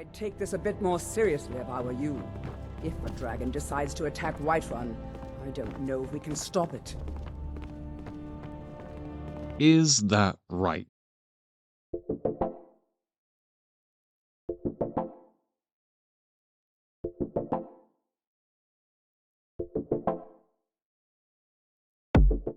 I'd take this a bit more seriously if I were you. If a dragon decides to attack Whiterun, I don't know if we can stop it. Is that right?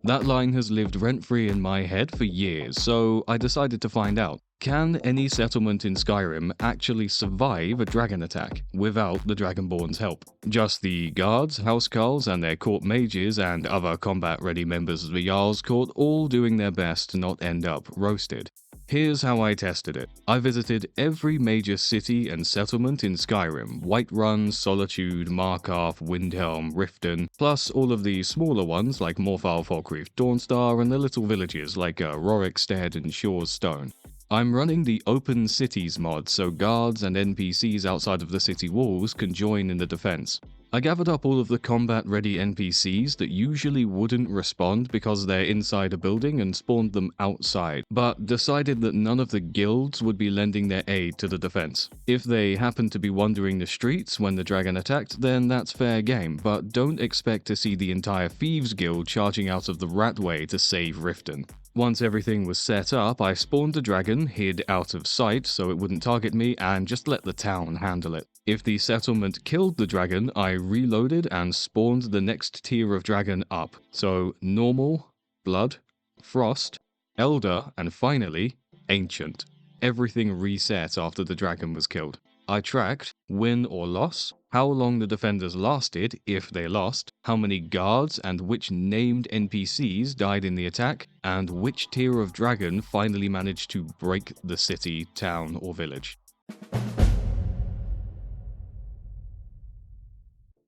That line has lived rent-free in my head for years, so I decided to find out. Can any settlement in Skyrim actually survive a dragon attack without the Dragonborn's help? Just the guards, housecarls, and their court mages and other combat-ready members of the Jarl's court all doing their best to not end up roasted. Here's how I tested it. I visited every major city and settlement in Skyrim: Whiterun, Solitude, Markarth, Windhelm, Riften, plus all of the smaller ones like Morthal, Falkreath, Dawnstar, and the little villages like Rorikstead and Shaw's Stone. I'm running the Open Cities mod so guards and NPCs outside of the city walls can join in the defense. I gathered up all of the combat-ready NPCs that usually wouldn't respond because they're inside a building and spawned them outside, but decided that none of the guilds would be lending their aid to the defense. If they happened to be wandering the streets when the dragon attacked, then that's fair game, but don't expect to see the entire Thieves Guild charging out of the Ratway to save Riften. Once everything was set up, I spawned a dragon, hid out of sight so it wouldn't target me, and just let the town handle it. If the settlement killed the dragon, I reloaded and spawned the next tier of dragon up. So normal, blood, frost, elder, and finally, ancient. Everything reset after the dragon was killed. I tracked, win or loss, how long the defenders lasted, if they lost, how many guards and which named NPCs died in the attack, and which tier of dragon finally managed to break the city, town, or village.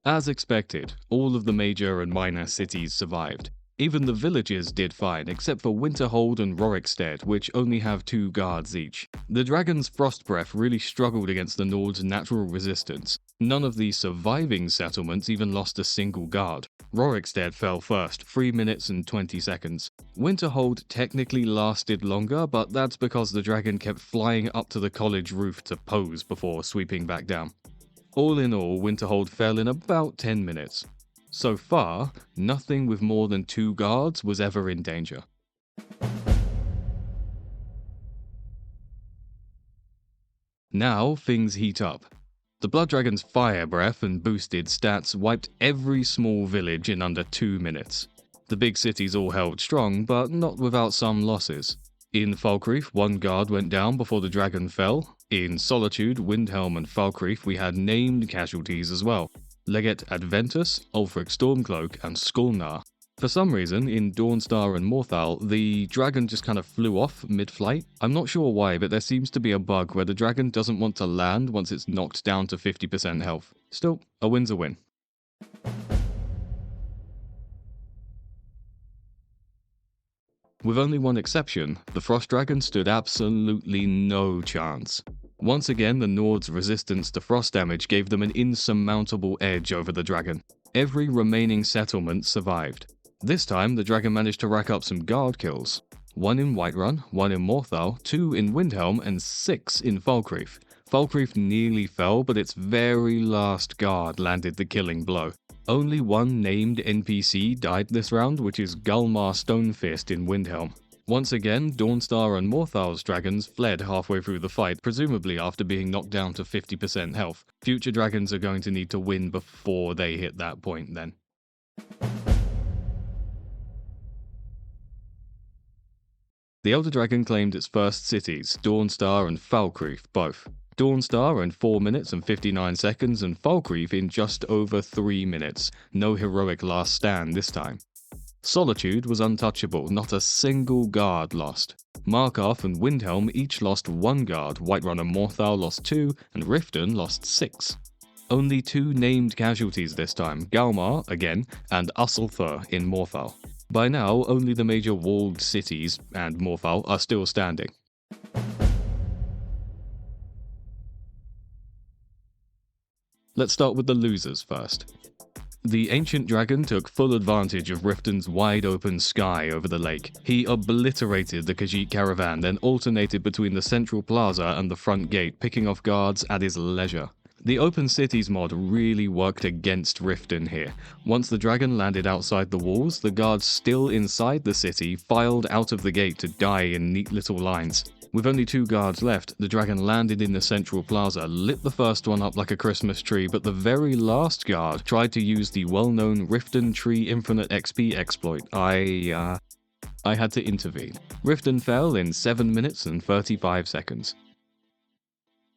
As expected, all of the major and minor cities survived. Even the villages did fine, except for Winterhold and Rorikstead, which only have 2 guards each. The dragon's frost breath really struggled against the Nord's natural resistance. None of the surviving settlements even lost a single guard. Rorikstead fell first, 3 minutes and 20 seconds. Winterhold technically lasted longer, but that's because the dragon kept flying up to the college roof to pose before sweeping back down. All in all, Winterhold fell in about 10 minutes. So far, nothing with more than 2 guards was ever in danger. Now things heat up. The Blood Dragon's fire breath and boosted stats wiped every small village in under 2 minutes. The big cities all held strong, but not without some losses. In Falkreath, 1 guard went down before the dragon fell. In Solitude, Windhelm, and Falkreath, we had named casualties as well: Legate Adventus, Ulfric Stormcloak, and Skulnar. For some reason, in Dawnstar and Morthal, the dragon just kind of flew off mid-flight. I'm not sure why, but there seems to be a bug where the dragon doesn't want to land once it's knocked down to 50% health. Still, a win's a win. With only one exception, the Frost Dragon stood absolutely no chance. Once again, the Nord's resistance to frost damage gave them an insurmountable edge over the dragon. Every remaining settlement survived. This time, the dragon managed to rack up some guard kills. 1 in Whiterun, 1 in Morthal, 2 in Windhelm, and 6 in Falkreath. Falkreath nearly fell, but its very last guard landed the killing blow. Only 1 named NPC died this round, which is Gulmar Stonefist in Windhelm. Once again, Dawnstar and Morthal's dragons fled halfway through the fight, presumably after being knocked down to 50% health. Future dragons are going to need to win before they hit that point then. The Elder Dragon claimed its first cities, Dawnstar and Falkreath both. Dawnstar in 4 minutes and 59 seconds, and Falkreath in just over 3 minutes. No heroic last stand this time. Solitude was untouchable, not a single guard lost. Markarth and Windhelm each lost 1 guard, Whiterun and Morthal lost 2, and Riften lost 6. Only 2 named casualties this time, Galmar, again, and Usselthur in Morthal. By now, only the major walled cities, and Morthal, are still standing. Let's start with the losers first. The ancient dragon took full advantage of Riften's wide-open sky over the lake. He obliterated the Khajiit caravan, then alternated between the central plaza and the front gate, picking off guards at his leisure. The Open Cities mod really worked against Riften here. Once the dragon landed outside the walls, the guards still inside the city filed out of the gate to die in neat little lines. With only 2 guards left, the dragon landed in the central plaza, lit the first one up like a Christmas tree, but the very last guard tried to use the well-known Riften Tree Infinite XP exploit. I had to intervene. Riften fell in 7 minutes and 35 seconds.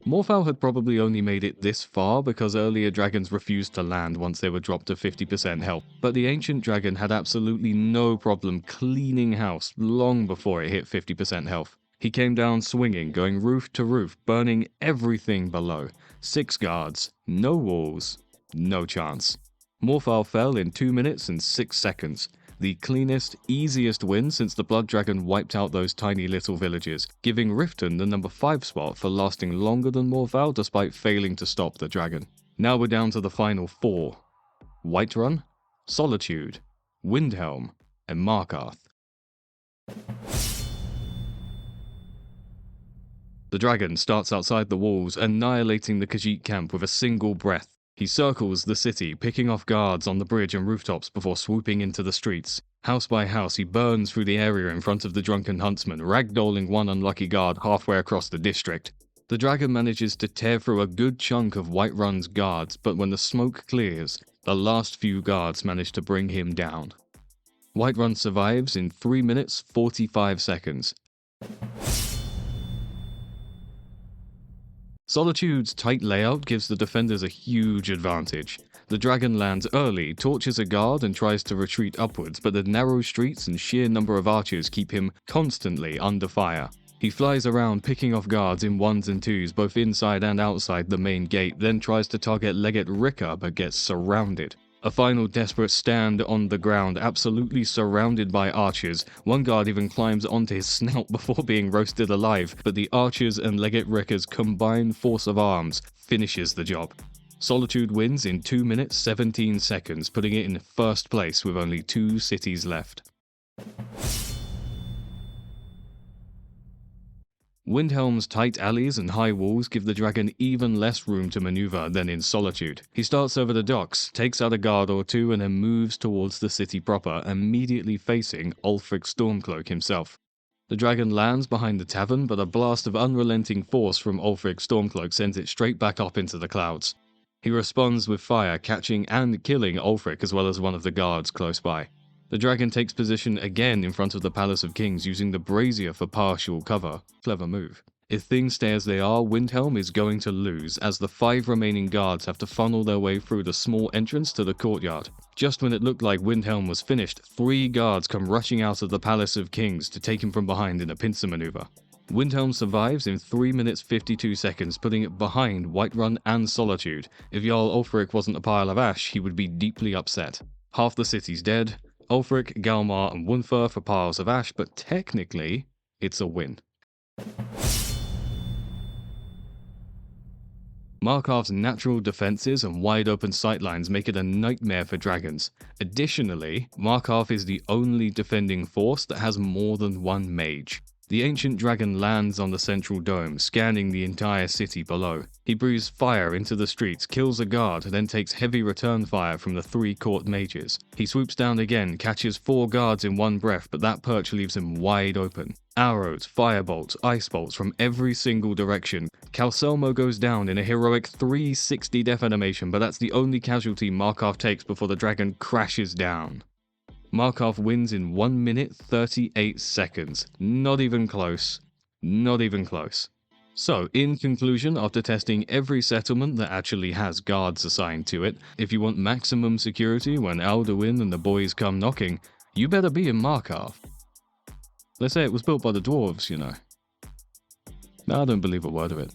Morthal had probably only made it this far because earlier dragons refused to land once they were dropped to 50% health, but the ancient dragon had absolutely no problem cleaning house long before it hit 50% health. He came down swinging, going roof to roof, burning everything below. 6 guards, no walls, no chance. Morthal fell in 2 minutes and 6 seconds. The cleanest, easiest win since the Blood Dragon wiped out those tiny little villages, giving Riften the number 5 spot for lasting longer than Morthal despite failing to stop the dragon. Now we're down to the final 4. Whiterun, Solitude, Windhelm, and Markarth. The dragon starts outside the walls, annihilating the Khajiit camp with a single breath. He circles the city, picking off guards on the bridge and rooftops before swooping into the streets. House by house, he burns through the area in front of the drunken huntsman, ragdolling one unlucky guard halfway across the district. The dragon manages to tear through a good chunk of Whiterun's guards, but when the smoke clears, the last few guards manage to bring him down. Whiterun survives in 3 minutes 45 seconds. Solitude's tight layout gives the defenders a huge advantage. The dragon lands early, torches a guard and tries to retreat upwards, but the narrow streets and sheer number of archers keep him constantly under fire. He flies around picking off guards in 1s and 2s both inside and outside the main gate, then tries to target Legate Ricker but gets surrounded. A final desperate stand on the ground, absolutely surrounded by archers. One guard even climbs onto his snout before being roasted alive, but the archers and Legate Ricker's combined force of arms finishes the job. Solitude wins in 2 minutes 17 seconds, putting it in first place with only 2 cities left. Windhelm's tight alleys and high walls give the dragon even less room to maneuver than in Solitude. He starts over the docks, takes out a guard or 2 and then moves towards the city proper, immediately facing Ulfric Stormcloak himself. The dragon lands behind the tavern, but a blast of unrelenting force from Ulfric Stormcloak sends it straight back up into the clouds. He responds with fire, catching and killing Ulfric as well as one of the guards close by. The dragon takes position again in front of the Palace of Kings, using the brazier for partial cover. Clever move. If things stay as they are, Windhelm is going to lose, as the 5 remaining guards have to funnel their way through the small entrance to the courtyard. Just when it looked like Windhelm was finished, 3 guards come rushing out of the Palace of Kings to take him from behind in a pincer maneuver. Windhelm survives in 3 minutes 52 seconds, putting it behind Whiterun and Solitude. If Jarl Ulfric wasn't a pile of ash, he would be deeply upset. Half the city's dead. Ulfric, Galmar, and Wunfer for piles of ash, but technically, it's a win. Markarth's natural defenses and wide-open sightlines make it a nightmare for dragons. Additionally, Markarth is the only defending force that has more than 1 mage. The ancient dragon lands on the central dome, scanning the entire city below. He breathes fire into the streets, kills a guard, then takes heavy return fire from the 3 court mages. He swoops down again, catches 4 guards in one breath, but that perch leaves him wide open. Arrows, firebolts, ice bolts from every single direction. Calcelmo goes down in a heroic 360 death animation, but that's the only casualty Markarth takes before the dragon crashes down. Markarth wins in 1 minute 38 seconds. Not even close. Not even close. So, in conclusion, after testing every settlement that actually has guards assigned to it, if you want maximum security when Alduin and the boys come knocking, you better be in Markarth. They say it was built by the dwarves, you know. I don't believe a word of it.